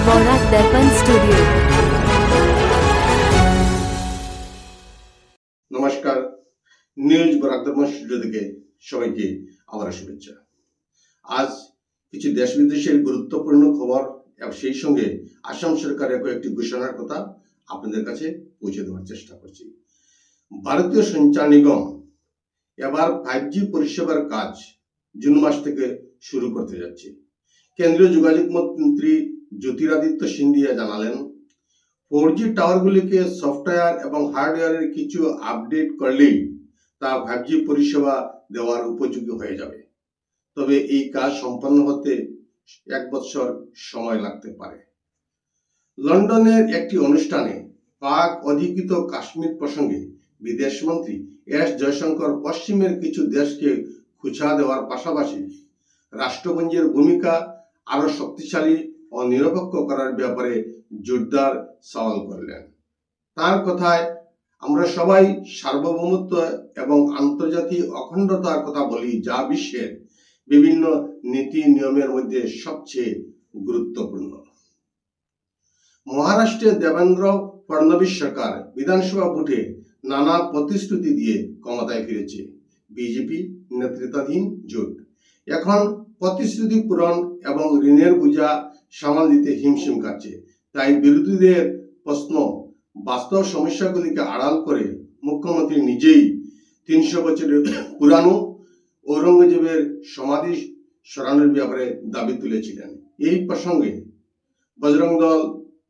বরাক দর্পণ studio. নমস্কার, news Barak দর্পণ studio থেকে সবাইকে আবার শুভেচ্ছা। আজ কিছু দেশ বিদেশের গুরুত্বপূর্ণ খবর এবং সেই সঙ্গে আসাম সরকারের কয়েকটি ঘোষণার কথা আপনাদের কাছে পৌঁছে দেওয়ার চেষ্টা করছি। ভারতীয় সঞ্চার নিগম এবার 5G পরিষেবার কাজ জুন মাস থেকে শুরু করতে যাচ্ছে। কেন্দ্রীয় যোগাযোগ মন্ত্রী জ্যোতিরাদিত্য সিন্ধিয়া জানালেন, 4G টাওয়ারগুলিকে সফটওয়্যার এবং হার্ডওয়্যারের কিছু আপডেট করলেই তা 5G পরিষেবা দেওয়ার উপযোগী হয়ে যাবে। তবে এই কাজ সম্পন্ন হতে 1 বছর সময় লাগতে পারে। লন্ডনের একটি অনুষ্ঠানে পাক অধিকৃত কাশ্মীর প্রসঙ্গে বিদেশমন্ত্রী এস জয়শঙ্কর পশ্চিমের কিছু দেশকে খুঁচা দেওয়ার পাশাপাশি রাষ্ট্রপুঞ্জের ভূমিকা আরো শক্তিশালী ও নিরপেক্ষ করার ব্যাপারে জোরদার সওয়াল করলেন। তার কথায়, আমরা সবাই সার্বভৌমত্ব এবং আন্তর্জাতিক অখণ্ডতার কথা বলি, যা বিশ্বের বিভিন্ন নীতি নিয়মের মধ্যে সবচেয়ে গুরুত্বপূর্ণ। মহারাষ্ট্রের দেবেন্দ্র ফডনবিস সরকার বিধানসভা ভোটে নানা প্রতিশ্রুতি দিয়ে ক্ষমতায় ফিরেছে। বিজেপি নেতৃত্বাধীন জোট এখন প্রতিশ্রুতি পূরণ এবং ঋণের বোঝা সামাল দিতে হিমশিম খাচ্ছে। তাই বিরোধীদের প্রশ্ন, বাস্তব সমস্যাগুলিকে আড়াল করে মুখ্যমন্ত্রী নিজেই 300 বছরের পুরানো ঔরঙ্গজেবের সমাধি সরানোর ব্যাপারে দাবি তুলেছিলেন। এই প্রসঙ্গে বজরং দল,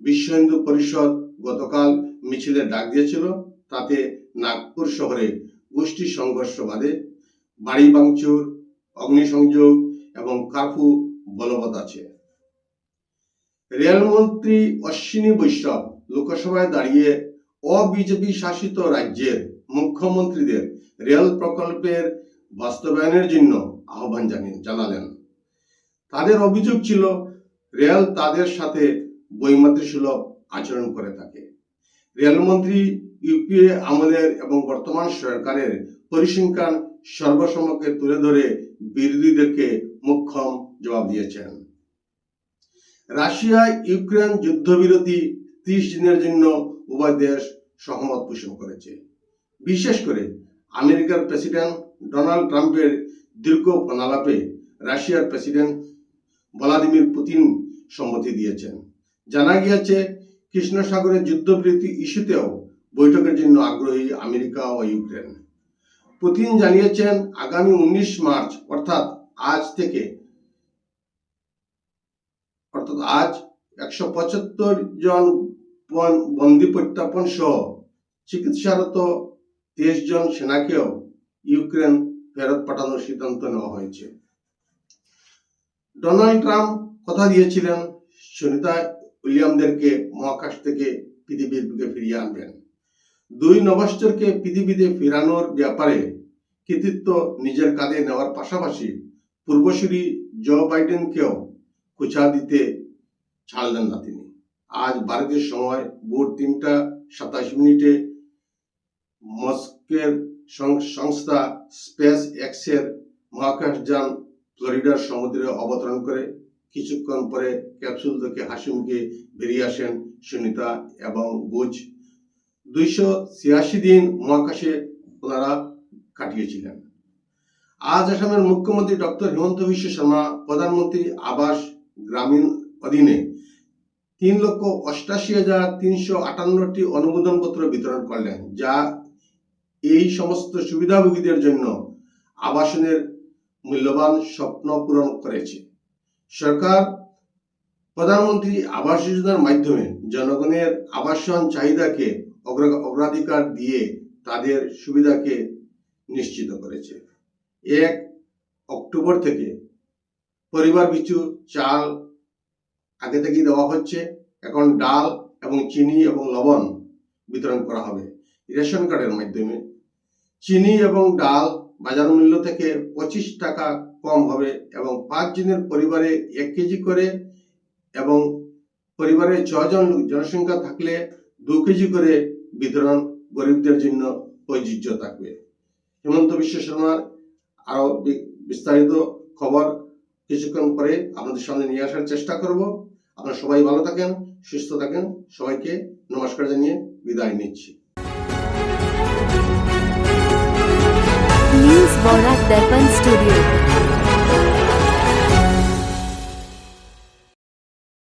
বিশ্ব হিন্দু পরিষদ গতকাল মিছিলের ডাক দিয়েছিল। তাতে নাগপুর শহরে গোষ্ঠী সংঘর্ষ বাদে বাড়ি ভাঙচুর, অগ্নিসংযোগ এবং কার্ফু বলবৎ আছে। রেলমন্ত্রী অশ্বিনী বৈষ্ণব লোকসভায় দাঁড়িয়ে অবিজেপি শাসিত রাজ্যের মুখ্যমন্ত্রীদের রেল প্রকল্পের বাস্তবায়নের জন্য আহ্বান জানালেন। তাদের অভিযোগ ছিল, রেল তাদের সাথে বৈমাতৃসুলভ আচরণ করে থাকে। রেলমন্ত্রী ইউপিএ আমলের এবং বর্তমান সরকারের পরিসংখ্যান সর্বসমক্ষে তুলে ধরে বিরোধীদেরকে মোক্ষম জবাব দিয়েছেন। রাশিয়া ইউক্রেন যুদ্ধবিরতি 30 দিনের জন্য উভয় দেশ সহমত পোষণ করেছে। বিশেষ করে আমেরিকার প্রেসিডেন্ট ডোনাল্ড ট্রাম্পের দীর্ঘ ফোনালাপে রাশিয়ার প্রেসিডেন্ট ভ্লাদিমির পুতিন সম্মতি দিয়েছেন। জানা গিয়েছে, কৃষ্ণ সাগরের যুদ্ধবিরতি ইস্যুতেও বৈঠকের জন্য আগ্রহী আমেরিকা ও ইউক্রেন। পুতিন জানিয়েছেন, আগামী 19 মার্চ অর্থাৎ আজ 175 জন বন্দী প্রত্যার্পণ সহ চিকিৎসারত 23 জন সেনাকেও ইউক্রেন ফেরত পাঠানোর সিদ্ধান্ত নেওয়া হয়েছে। ডোনাল্ড ট্রাম্প কথা দিয়েছিলেন, সুনিতা উইলিয়ামদেরকে মহাকাশ থেকে পৃথিবীর বুকে ফিরিয়ে আনবেন। 2 নভশ্চরকে পৃথিবীতে ফেরানোর ব্যাপারে কৃতিত্ব নিজের কাঁধে নেওয়ার পাশাপাশি পূর্বসূরি জো বাইডেনকেও খুঁচা দিতে ছাড়লেন না তিনি। আজ ভারতীয় সময় ভোর 3:27 মস্কোর সংস্থা স্পেস এক্সের মহাকাশযান ফ্লোরিডার সমুদ্রে অবতরণ করে কিছুক্ষণ পরে ক্যাপসুল থেকে হাসিমুখে বেরিয়ে আসেন সুনিতা এবং বুচ। 286 দিন মহাকাশে ওনারা কাটিয়েছিলেন। আজ আসামের মুখ্যমন্ত্রী ডক্টর হিমন্ত বিশ্ব শর্মা প্রধানমন্ত্রী আবাস গ্রামীণ অধীনে 3,88,358টি অনুমোদন পত্র বিতরণ করলেন, যা এই সমস্ত সুবিধাভোগীদের জন্য আবাসনের মূল্যবান স্বপ্ন পূরণ করেছে। সরকার প্রধানমন্ত্রী আবাস যোজনার মাধ্যমে জনগণের আবাসন চাহিদাকে অগ্রাধিকার দিয়ে তাদের সুবিধাকে নিশ্চিত করেছে। 1 অক্টোবর থেকে পরিবার পিছু চাল আগে থেকেই দেওয়া হচ্ছে। এখন ডাল এবং চিনি এবং লবণ বিতরণ করা হবে রেশন কার্ডের মাধ্যমে। চিনি এবং ডাল বাজার মূল্য থেকে 25 টাকা কম হবে এবং 5 জনের পরিবারে 1 কেজি করে এবং পরিবারে 6 জন জনসংখ্যা থাকলে 2 কেজি করে বিতরণ গরিবদের জন্য প্রযোজ্য থাকবে। হিমন্ত বিশ্ব শর্মার আরো বিস্তারিত খবর কিছুক্ষণ পরে আপনাদের সামনে নিয়ে আসার চেষ্টা করব। আপনারা সবাই ভালো থাকেন, সুস্থ থাকেন। সবাইকে নমস্কার জানিয়ে বিদায় নিচ্ছি। News Borak Darpan Studio.